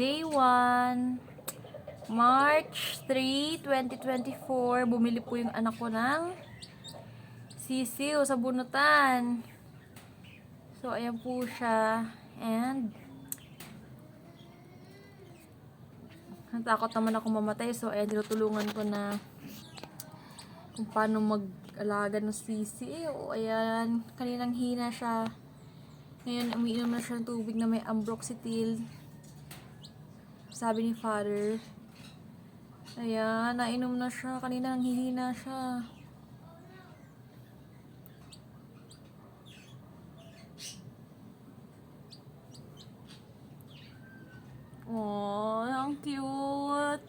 Day 1, March 3, 2024. Bumili po yung anak ko ng sisiw sa bunutan. So, ayan po siya. And, natakot naman ako mamatay. So, ayan, tinutulungan ko na kung paano mag-alaga ng sisiw. Ayan, kaninang hina siya. Ngayon, umiinom na siya ng tubig na may ambroxetil. Sabi ni Father. Ayan, nainom na siya. Kanina nanghihina siya. Oh, ang cute.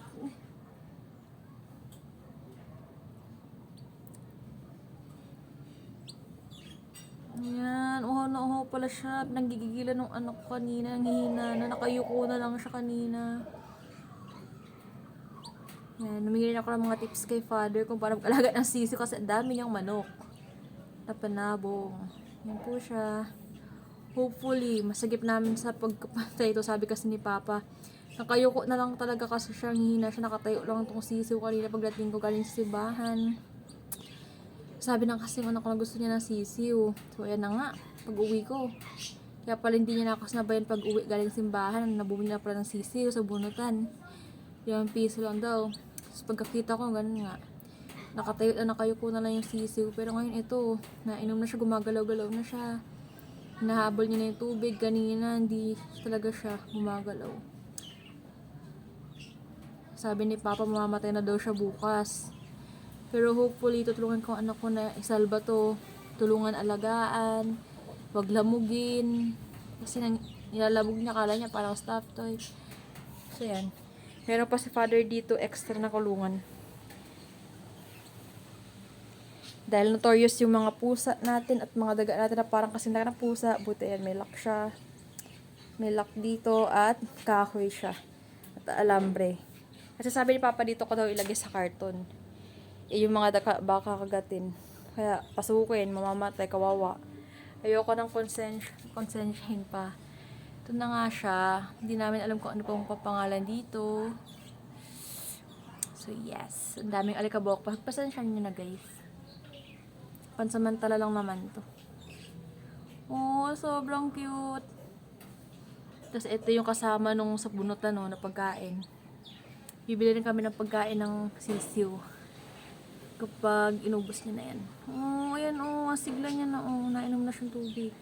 Ayan, uhaw na uhaw pala siya. Nanggigigilan ng anak ko kanina. Nanghihina na. Nakayuko na lang siya kanina. Ayan, namigay ako ng mga tips kay Father kung paano mag-alaga ng sisiw kasi ang dami niyang manok. Napanabong. Yan po siya. Hopefully, masagip namin sa pagkapatay ito. Sabi kasi ni Papa, nakayuko na lang talaga kasi siya. Hihina siya. Nakatayo lang itong sisiw kanina pagdating ko galing sa simbahan. Sabi ng kasi anak ko na gusto niya ng sisiw. So, ayan na nga. Pag-uwi ko. Kaya pala hindi niya na ako sinabayan pag-uwi galing simbahan. Nabumili na pala ng sisiw sa bunutan. 5 piso lang daw. Tapos pagkakita ko, ganun nga. Nakatayo na nakayuko na lang yung sisiw. Pero ngayon ito, nainom na siya, gumagalaw-galaw na siya. Hinahabol niya na yung tubig. Kanina, hindi talaga siya gumagalaw. Sabi ni Papa, mamamatay na daw siya bukas. Pero hopefully, tutulungan ko ang anak ko na isalba to. Tulungan alagaan. Wag lamugin. Kasi nilalabog niya, kala niya parang stuffed toy. So yan. Meron pa si Father dito extra na kulungan. Dahil notorious yung mga pusa natin at mga daga natin na parang kasindakan ng pusa. Buti yan, may lock siya. May lock dito at kahoy siya. At alambre. Kasi sabi ni Papa dito ko daw ilagay sa karton. Yung mga baka kagatin. Kaya pasukin, mamamatay, kawawa. Ayoko ng konsensyahin pa. Ito na nga siya. Hindi namin alam kung ano pong papangalan dito. So yes, ang daming alikabok. Pasensya nyo na guys. Pansamantala lang naman to. Oh, sobrang cute. Tapos ito yung kasama nung sa bunutan no, na pagkain. Bibili rin kami ng pagkain ng sisiw. Kapag inubos niya na yan. Oh, ayan oh, sigla niya na oh. Nainom na siyang tubig.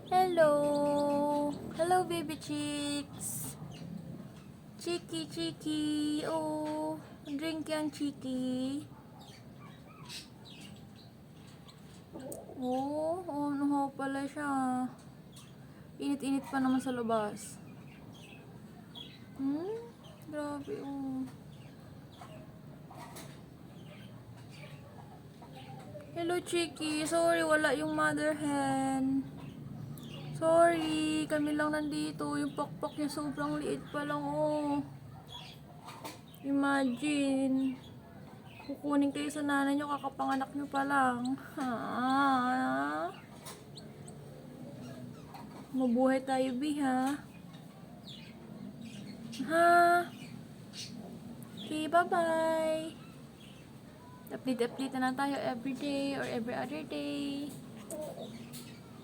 Hello! Hello, baby chicks! Chiki, chiki! Oh! Drink yan, chiki! Oh, ano pala siya. Init-init pa naman sa labas. Grabe, oh. Hello, chiki! Sorry, wala yung mother hen. Sorry, kami lang nandito. Yung pakpak niya sobrang liit pa lang, oh. Imagine. Kukunin kayo sa nanay nyo, kakapanganak nyo pa lang. Ha? Mabuhay tayo, Bi, ha? Ha? Okay, bye-bye. Update na lang tayo every day or every other day.